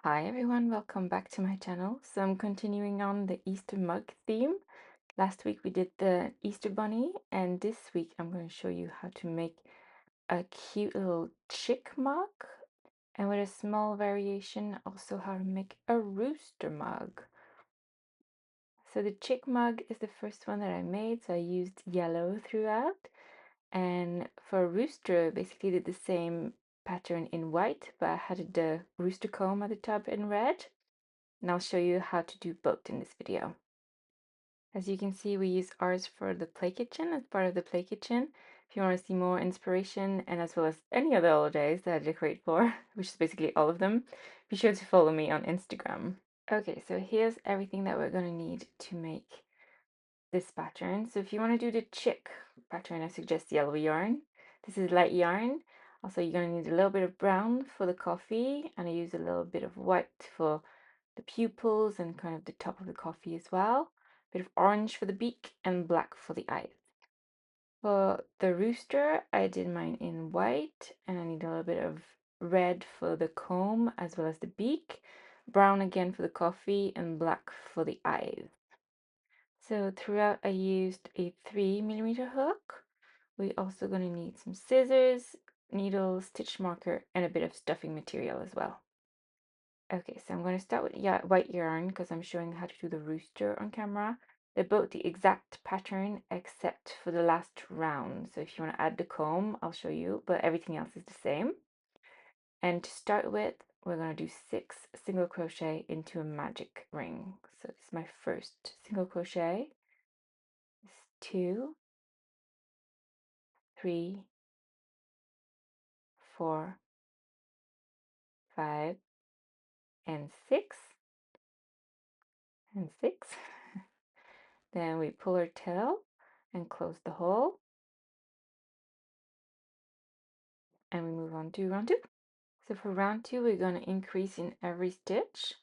Hi everyone, welcome back to my channel. So I'm continuing on the Easter mug theme. Last week we did the Easter bunny, and this week I'm going to show you how to make a cute little chick mug, and with a small variation also how to make a rooster mug. So the chick mug is the first one that I made, so I used yellow throughout. And for a rooster, basically did the same pattern in white, but I had the rooster comb at the top in red. And I'll show you how to do both in this video. As you can see, we use ours for the play kitchen as part of the play kitchen. If you want to see more inspiration and as well as any other holidays that I decorate for, which is basically all of them, be sure to follow me on Instagram. Okay, so here's everything that we're going to need to make this pattern. So if you want to do the chick pattern, I suggest yellow yarn. This is light yarn. Also, you're going to need a little bit of brown for the coffee, and I use a little bit of white for the pupils and kind of the top of the coffee as well. A bit of orange for the beak and black for the eyes. For the rooster, I did mine in white, and I need a little bit of red for the comb as well as the beak, brown again for the coffee, and black for the eyes. So throughout I used a 3mm hook. We're also going to need some scissors, needles, stitch marker, and a bit of stuffing material as well. Okay, so I'm going to start with white yarn because I'm showing how to do the rooster on camera. They're both the exact pattern except for the last round. So if you want to add the comb, I'll show you, but everything else is the same. And to start with, we're going to do 6 single crochet into a magic ring. So this is my first single crochet. This is 2, 3, 4, 5, and 6, and 6. Then we pull our tail and close the hole, and we move on to round 2. So for round 2, we're going to increase in every stitch.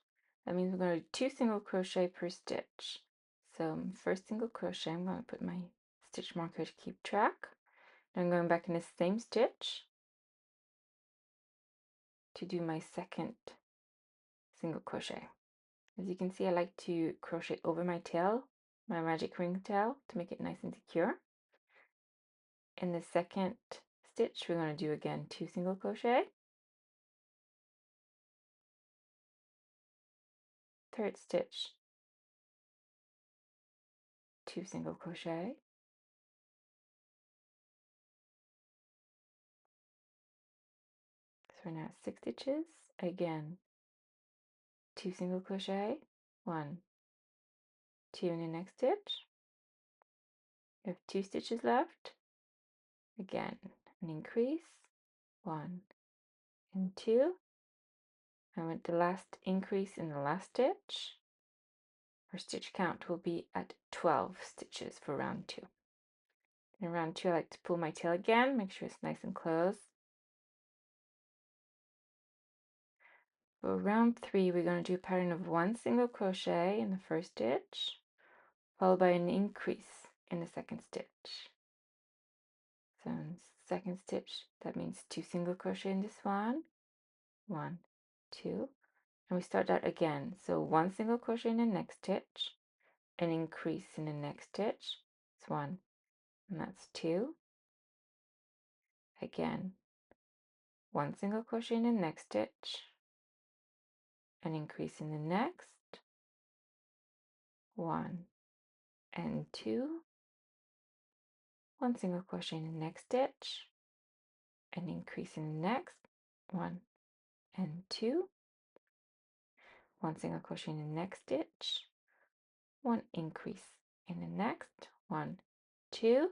That means we're going to do 2 single crochet per stitch. So first single crochet, I'm going to put my stitch marker to keep track. Then I'm going back in the same stitch to do my second single crochet. As you can see, I like to crochet over my tail, my magic ring tail, to make it nice and secure. In the second stitch, we're going to do again 2 single crochet. Third stitch, 2 single crochet. So we're now at 6 stitches. Again, 2 single crochet, 1, 2 in the next stitch. We have 2 stitches left. Again, an increase, 1 and 2. And with the last increase in the last stitch, our stitch count will be at 12 stitches for round 2. In round 2, I like to pull my tail again, make sure it's nice and close. For round 3, we're going to do a pattern of 1 single crochet in the first stitch, followed by an increase in the second stitch. So in second stitch, that means 2 single crochet in this one, 1, 2, and we start that again. So 1 single crochet in the next stitch, an increase in the next stitch, it's 1, and that's 2. Again, 1 single crochet in the next stitch, an increase in the next, 1 and 2, 1 single crochet in the next stitch, an increase in the next, 1 and 2, 1 single crochet in the next stitch, 1 increase in the next, 1, 2.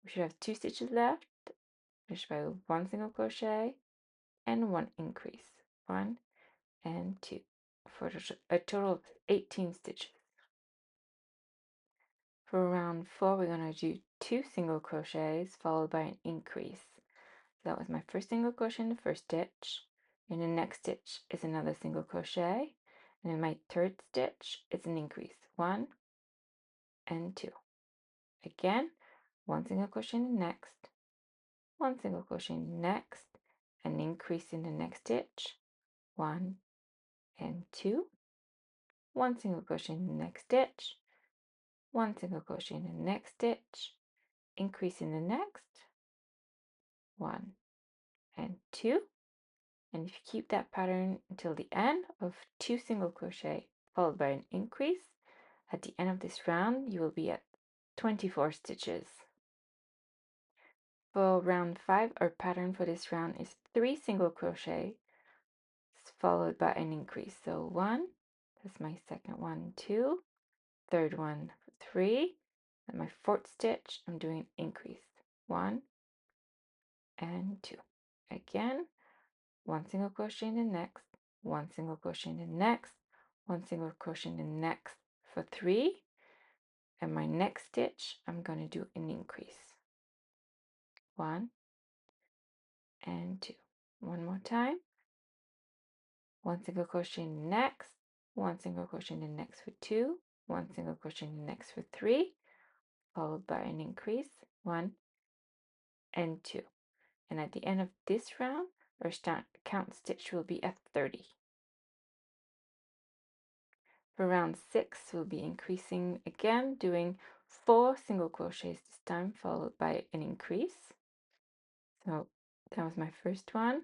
We should have 2 stitches left, finished by 1 single crochet and 1 increase, 1 and 2, for a total of 18 stitches. For round 4, we're going to do 2 single crochets followed by an increase. So that was my first single crochet in the first stitch. In the next stitch is another single crochet, and in my third stitch it's an increase, 1 and 2. Again, 1 single crochet in the next, 1 single crochet in the next, an increase in the next stitch, 1 and 2, 1 single crochet in the next stitch, 1 single crochet in the next stitch, increase in the next, 1 and 2, and if you keep that pattern until the end of 2 single crochet followed by an increase, at the end of this round you will be at 24 stitches. For round 5, our pattern for this round is 3 single crochet followed by an increase. So 1, that's my second one, 2, third one, 3, and my fourth stitch I'm doing an increase, 1 and 2. Again, 1 single crochet in the next, 1 single crochet in the next, 1 single crochet in the next for 3, and my next stitch I'm going to do an increase, 1 and 2. One more time, 1 single crochet in the next, 1 single crochet in the next for 2, 1 single crochet in the next for 3, followed by an increase, 1 and 2. And at the end of this round, our count stitch will be at 30. For round 6, we'll be increasing again, doing 4 single crochets this time, followed by an increase. So that was my first one.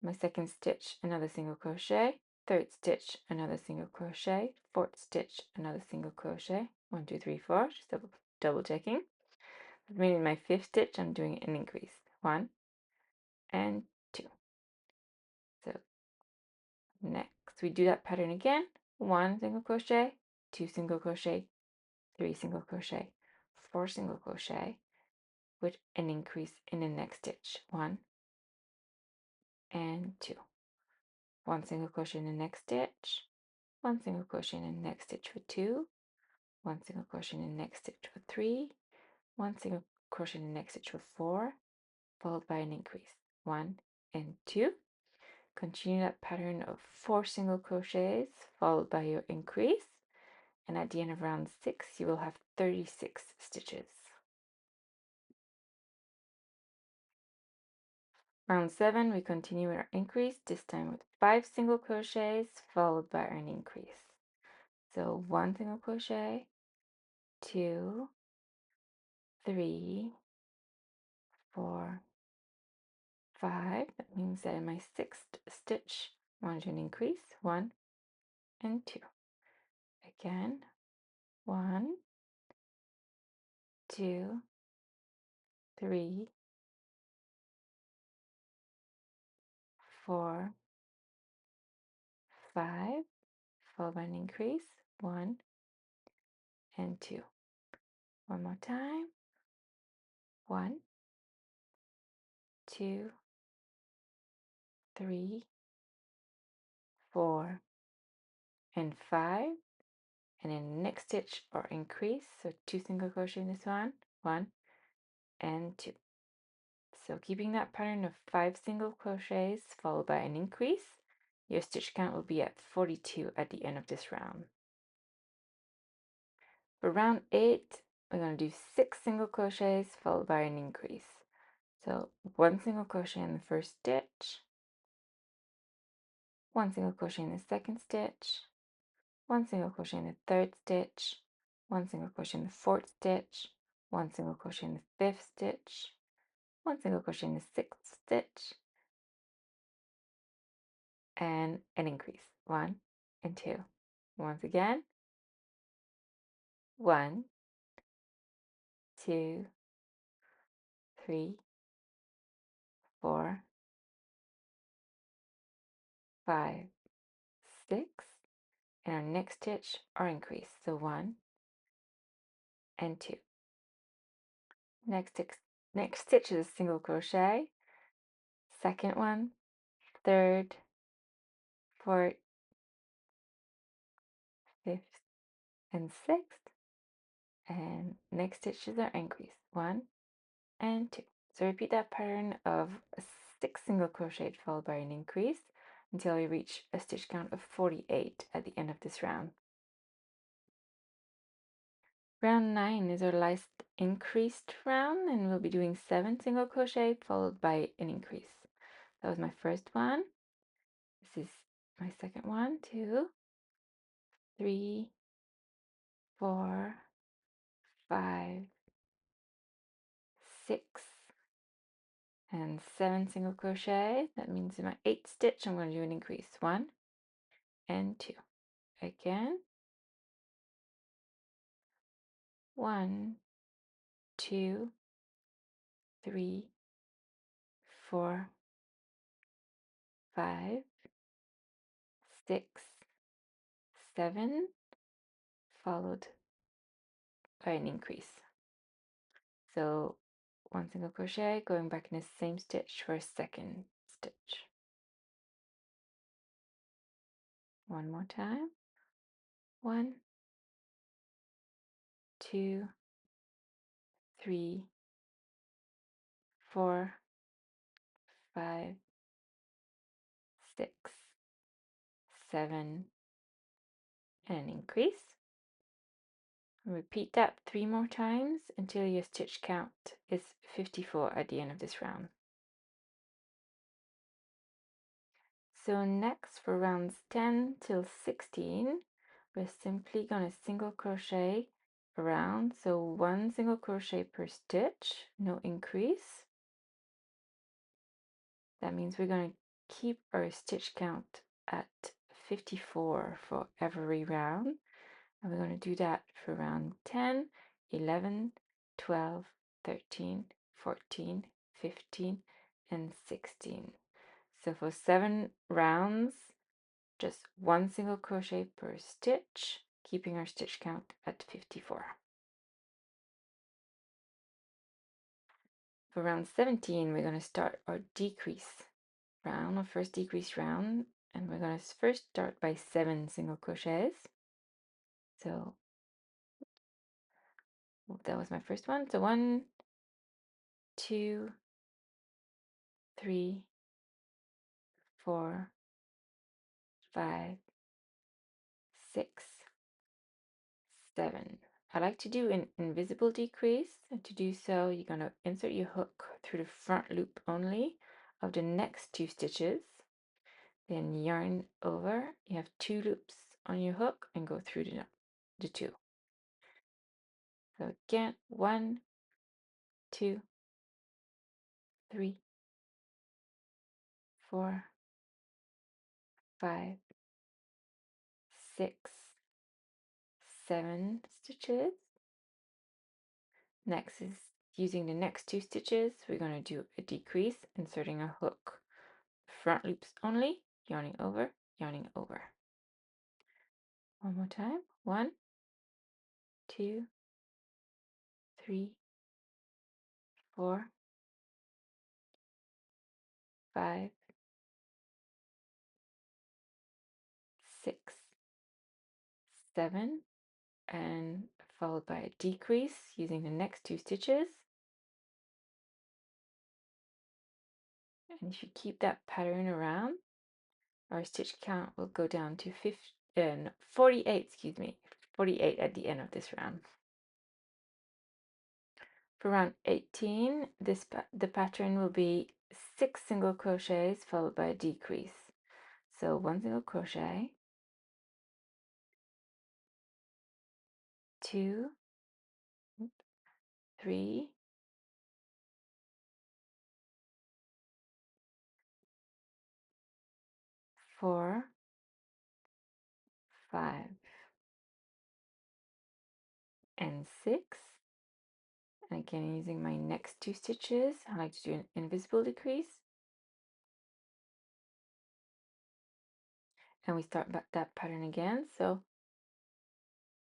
My second stitch, another single crochet, third stitch, another single crochet, fourth stitch, another single crochet, 1, 2, 3, 4, just double checking. That means in my fifth stitch, I'm doing an increase, 1 and 2. So next, we do that pattern again, 1 single crochet, 2 single crochet, 3 single crochet, 4 single crochet, with an increase in the next stitch, 1 and 2. 1 single crochet in the next stitch, 1 single crochet in the next stitch for 2, 1 single crochet in the next stitch for 3, 1 single crochet in the next stitch for 4, followed by an increase, 1 and 2. Continue that pattern of 4 single crochets followed by your increase, and at the end of round 6 you will have 36 stitches. Round 7, we continue with our increase, this time with 5 single crochets followed by an increase. So 1 single crochet, 2, 3, 4, 5. That means that in my 6th stitch I'm going to do an increase, 1 and 2. Again, 1, 2, 3, 4, 5, followed by an increase, 1 and 2. One more time, 1, 2, 3, 4, and 5, and in the next stitch or increase, so 2 single crochet in this one, 1 and 2. So keeping that pattern of 5 single crochets followed by an increase, your stitch count will be at 42 at the end of this round. For round 8, we're going to do 6 single crochets followed by an increase. So 1 single crochet in the first stitch, 1 single crochet in the second stitch, 1 single crochet in the third stitch, 1 single crochet in the fourth stitch, 1 single crochet in the fifth stitch, 1 single crochet in the sixth stitch, and an increase, 1 and 2. Once again, 1, 2, 3, 4, 5, 6, and our next stitch or increase, so 1 and 2. Next stitch is a single crochet, second one, third, fourth, fifth, and sixth, and next stitch is our increase, 1 and 2. So repeat that pattern of 6 single crochet followed by an increase until you reach a stitch count of 48 at the end of this round. Round 9 is our last increased round, and we'll be doing 7 single crochet followed by an increase. That was my first one. This is my second one, 2, 3, 4, 5, 6, and 7 single crochet. That means in my 8th stitch I'm going to do an increase, 1 and 2. Again, 1, 2, 3, 4, 5, 6, 7, followed by an increase. So 1 single crochet, going back in the same stitch for a second stitch. One more time. 1, 2, 3, 4, 5, 6, 7, and an increase. Repeat that 3 more times until your stitch count is 54 at the end of this round. So next for rounds 10 till 16, we're simply going to single crochet around. So 1 single crochet per stitch, no increase. That means we're going to keep our stitch count at 54 for every round. And we're going to do that for round 10, 11, 12, 13, 14, 15, and 16. So for 7 rounds, just 1 single crochet per stitch, keeping our stitch count at 54. For round 17, we're going to start our decrease round, our first decrease round, and we're going to first start by 7 single crochets. So that was my first one. So 1, 2, 3, 4, 5, 6, 7. I like to do an invisible decrease, and to do so you're going to insert your hook through the front loop only of the next 2 stitches, then yarn over. You have 2 loops on your hook and go through the 2. So again, 1, 2, 3, 4, 5, 6, 7 stitches. Next is using the next 2 stitches, we're going to do a decrease, inserting a hook. Front loops only, yarning over, yarning over. One more time. 1, 2, 3, 4, 5, 6, 7, and followed by a decrease using the next 2 stitches. And if you keep that pattern around, our stitch count will go down to 48, 48 at the end of this round. For round 18, the pattern will be 6 single crochets followed by a decrease. So 1 single crochet, 2, 3, 4, 5, and 6. And again, using my next 2 stitches, I like to do an invisible decrease. And we start back that pattern again. So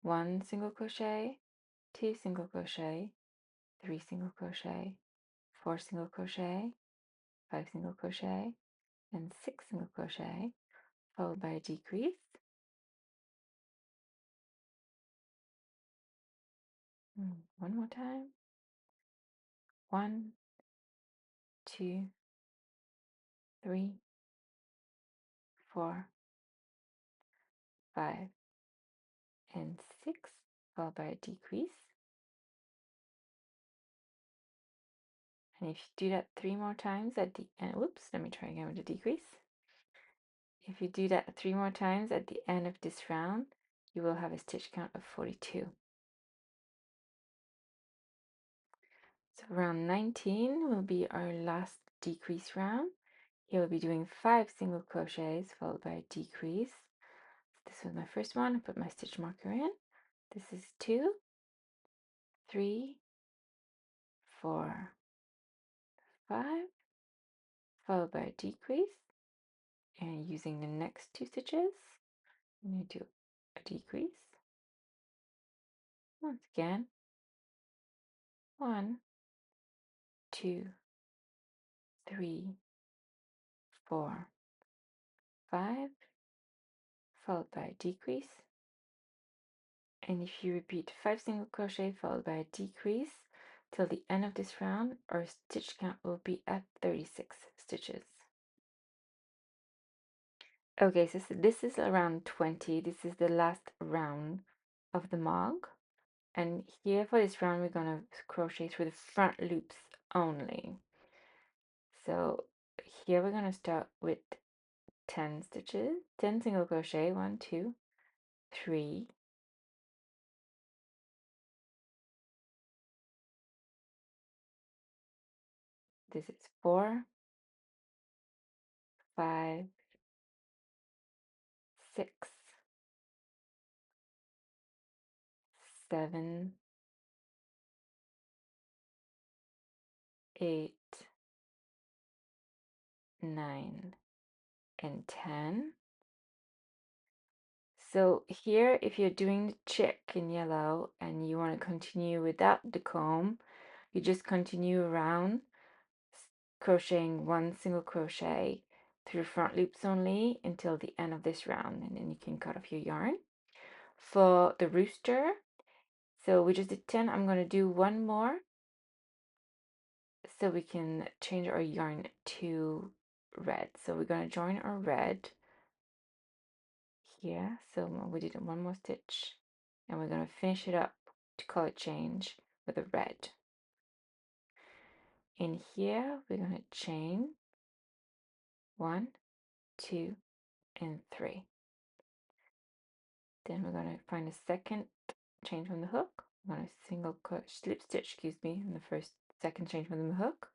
1 single crochet, 2 single crochet, 3 single crochet, 4 single crochet, 5 single crochet, and 6 single crochet, followed by a decrease. One more time. 1, 2, 3, 4, 5, and 6, followed by a decrease. And if you do that 3 more times at the end, whoops, let me try again with the decrease. If you do that 3 more times at the end of this round, you will have a stitch count of 42. So round 19 will be our last decrease round. Here we'll be doing 5 single crochets followed by a decrease. This was my first one. I put my stitch marker in. This is 2, 3, 4, 5, followed by a decrease. And using the next 2 stitches, I'm going to do a decrease. Once again, 1, 2, 3, 4, 5, followed by a decrease. And if you repeat 5 single crochet followed by a decrease till the end of this round, our stitch count will be at 36 stitches. Okay, so this is around 20. This is the last round of the mug. And here for this round, we're going to crochet through the front loops only. So here we're going to start with 10 stitches, 10 single crochet, 1, 2, 3, this is 4, 5, 6, 7, 8, 9, and 10. So here, if you're doing the chick in yellow and you want to continue without the comb, you just continue around crocheting 1 single crochet through front loops only until the end of this round, and then you can cut off your yarn. For the rooster, so we just did 10, I'm going to do 1 more so we can change our yarn to red. So we're going to join our red here. So we did 1 more stitch and we're going to finish it up to color change with a red. In here, we're going to chain 1, 2, and 3. Then we're going to find a second chain from the hook. I'm going to slip stitch, in the second chain from the hook,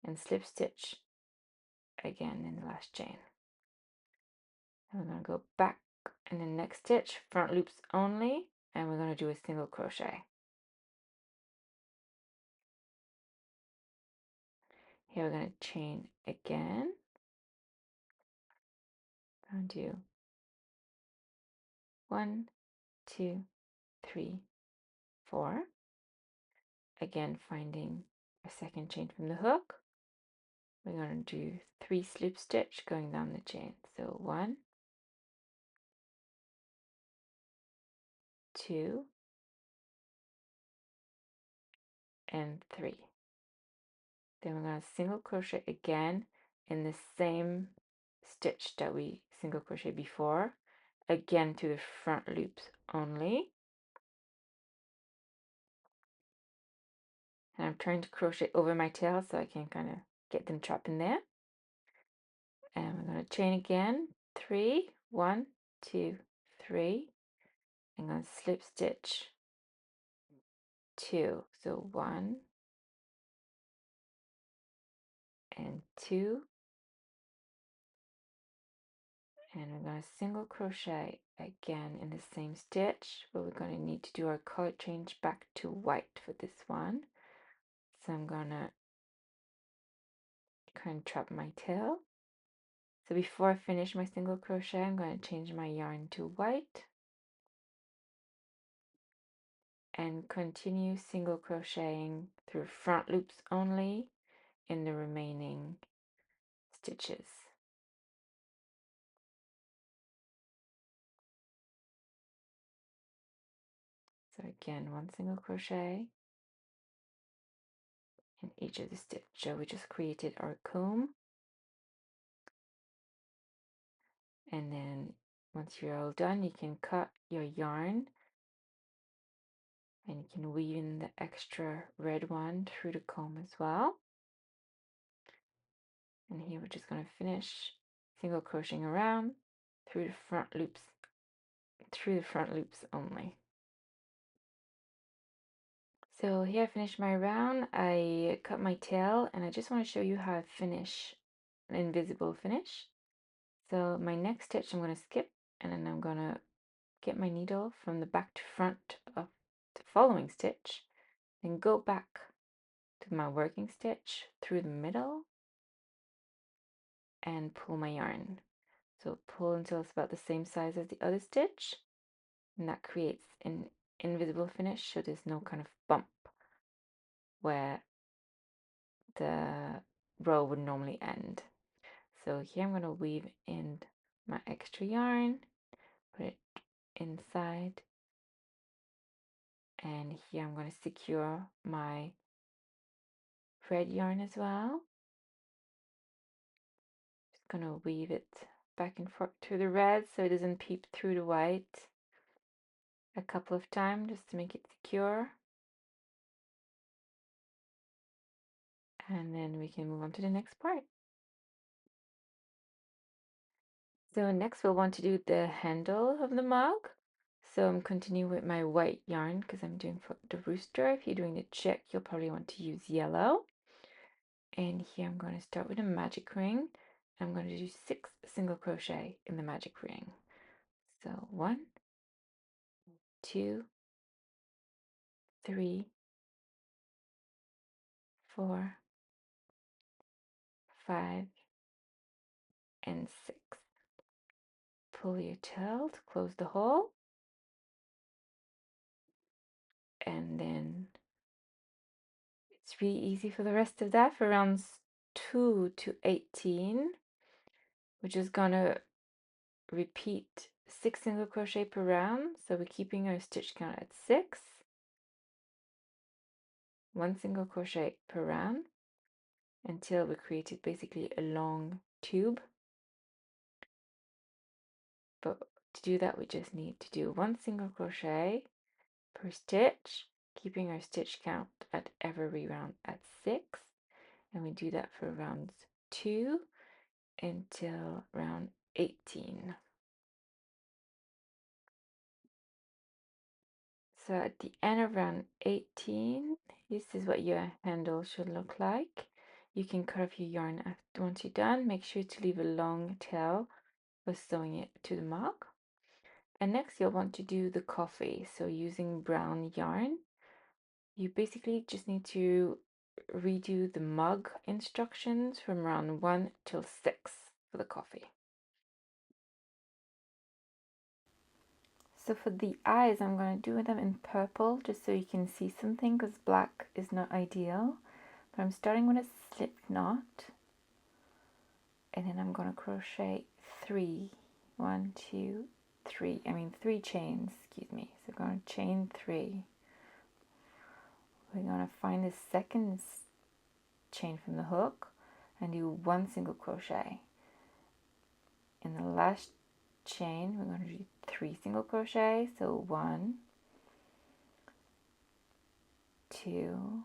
and slip stitch again in the last chain. And we're going to go back in the next stitch, front loops only, and we're going to do a single crochet. Here we're going to chain again. I'm going to do 1, 2, 3, 4. Again, finding a second chain from the hook. We're going to do 3 slip stitch going down the chain. So 1, 2, and 3. Then we're going to single crochet again in the same stitch that we single crochet before, again to the front loops only. And I'm trying to crochet over my tail so I can kind of get them trapped in there. And we're going to chain again, 3, 1, 2, 3. I'm going to slip stitch 2, so 1 and 2, and we're going to single crochet again in the same stitch, but we're going to need to do our color change back to white for this one. So I'm going to kind of trap my tail. So before I finish my single crochet, I'm going to change my yarn to white and continue single crocheting through front loops only in the remaining stitches. So again, 1 single crochet in each of the stitches. So we just created our comb, and then once you're all done, you can cut your yarn and you can weave in the extra red one through the comb as well. And here we're just going to finish single crocheting around through the front loops only. So here I finished my round. I cut my tail and I just want to show you how I finish an invisible finish. So my next stitch I'm going to skip, and then I'm going to get my needle from the back to front of the following stitch, then go back to my working stitch through the middle and pull my yarn. So pull until it's about the same size as the other stitch, and that creates an invisible finish, so there's no kind of bump where the row would normally end. So here I'm going to weave in my extra yarn, put it inside, and here I'm going to secure my red yarn as well. Just going to weave it back and forth through the red so it doesn't peep through the white a couple of times just to make it secure. And then we can move on to the next part. So next we'll want to do the handle of the mug. So I'm continuing with my white yarn because I'm doing for the rooster. If you're doing the chick, you'll probably want to use yellow. And here I'm going to start with a magic ring. I'm going to do 6 single crochet in the magic ring. So 1, 2, 3, 4, 5, and 6. Pull your tail to close the hole, and then it's really easy for the rest of that. For rounds 2 to 18, we're just gonna repeat 6 single crochet per round, so we're keeping our stitch count at 6, 1 single crochet per round, until we created basically a long tube. But to do that, we just need to do 1 single crochet per stitch, keeping our stitch count at every round at 6, and we do that for rounds 2 until round 18. So at the end of round 18, this is what your handle should look like. You can cut off your yarn after once you're done. Make sure to leave a long tail for sewing it to the mug. And next you'll want to do the coffee. So using brown yarn, you basically just need to redo the mug instructions from round 1 till 6 for the coffee. So for the eyes, I'm going to do them in purple just so you can see something, because black is not ideal. But I'm starting with a slip knot, and then I'm going to crochet 3. 1, 2, 3. 3 chains, excuse me. So I'm going to chain 3. We're going to find the second chain from the hook and do 1 single crochet. In the last chain, we're going to do 3 single crochet. So 1, 2,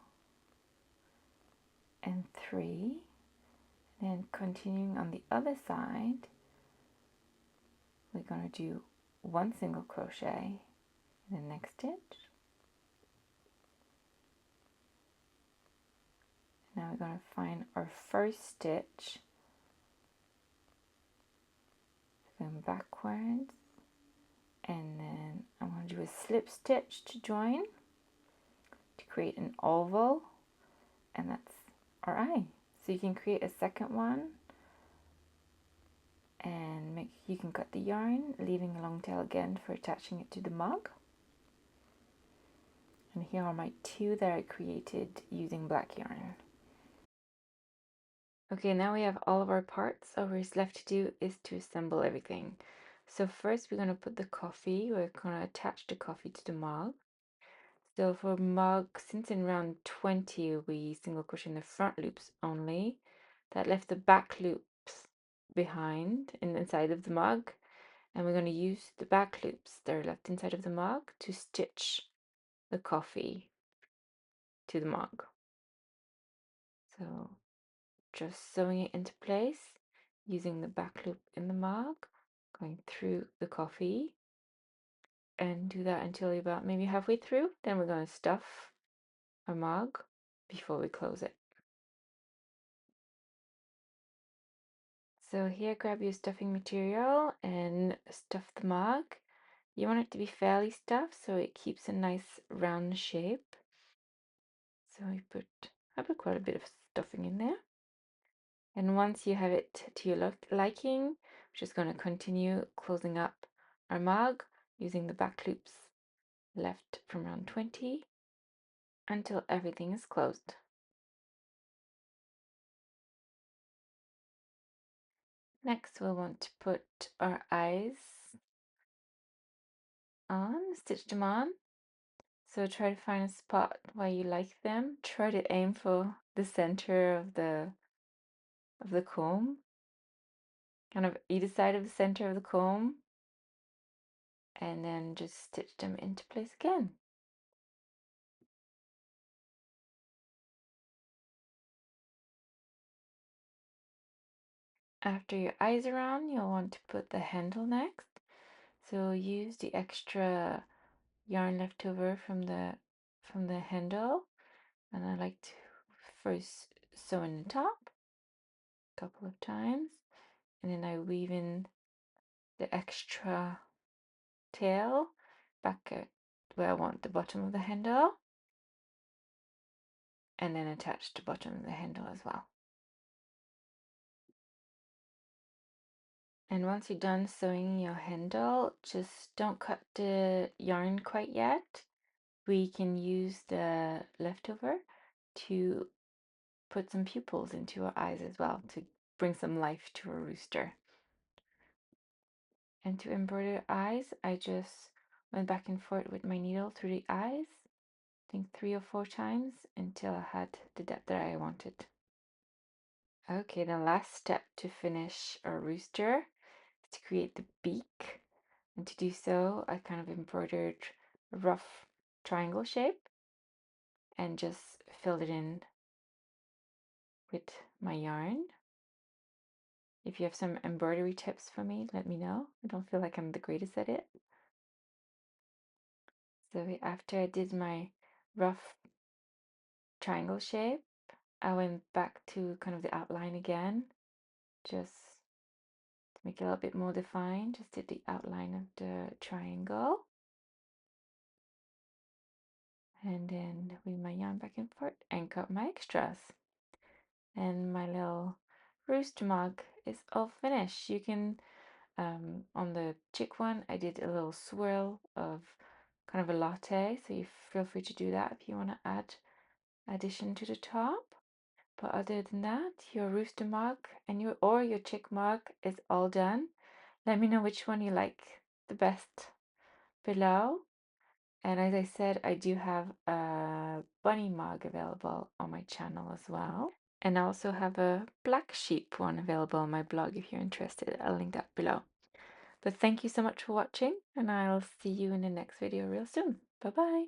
and 3. Then continuing on the other side, we're going to do 1 single crochet in the next stitch. Now we're going to find our first stitch, going backwards, and then I'm going to do a slip stitch to join to create an oval, and that's our eye. So you can create a second one, and you can cut the yarn, leaving a long tail again for attaching it to the mug. And here are my 2 that I created using black yarn. Okay, now we have all of our parts. All we're left to do is to assemble everything. So first we're going to put the coffee, we're going to attach the coffee to the mug. So for mug, since in round 20 we single crochet in the front loops only, that left the back loops behind inside of the mug, and we're going to use the back loops that are left inside of the mug to stitch the coffee to the mug. So just sewing it into place, using the back loop in the mug, going through the coffee, and do that until you're about maybe halfway through. Then we're going to stuff our mug before we close it. So here, grab your stuffing material and stuff the mug. You want it to be fairly stuffed so it keeps a nice round shape. So I put quite a bit of stuffing in there. And once you have it to your liking, we're just going to continue closing up our mug using the back loops left from round 20 until everything is closed. Next, we'll want to put our eyes on, stitch them on. So try to find a spot where you like them. Try to aim for the center of the comb, kind of either side of the center of the comb, and then just stitch them into place again. After your eyes are on, you'll want to put the handle next. So use the extra yarn left over from the handle, and I like to first sew in the top a couple of times, and then I weave in the extra tail back at where I want the bottom of the handle, and then attach the bottom of the handle as well. And once you're done sewing your handle, just don't cut the yarn quite yet. We can use the leftover to put some pupils into our eyes as well to bring some life to a rooster. And to embroider eyes, I just went back and forth with my needle through the eyes, I think 3 or 4 times until I had the depth that I wanted. Okay, the last step to finish our rooster is to create the beak. And to do so, I kind of embroidered a rough triangle shape and just filled it in with my yarn. If you have some embroidery tips for me, let me know. I don't feel like I'm the greatest at it. So after I did my rough triangle shape, I went back to kind of the outline again, just to make it a little bit more defined. Just did the outline of the triangle. And then with my yarn back and forth and cut my extras. And my little rooster mug is all finished. You can, on the chick one, I did a little swirl of kind of a latte, so you feel free to do that if you want to add addition to the top. But other than that, your rooster mug and your chick mug is all done. Let me know which one you like the best below. And as I said, I do have a bunny mug available on my channel as well. And I also have a black sheep one available on my blog if you're interested. I'll link that below. But thank you so much for watching, and I'll see you in the next video real soon. Bye bye.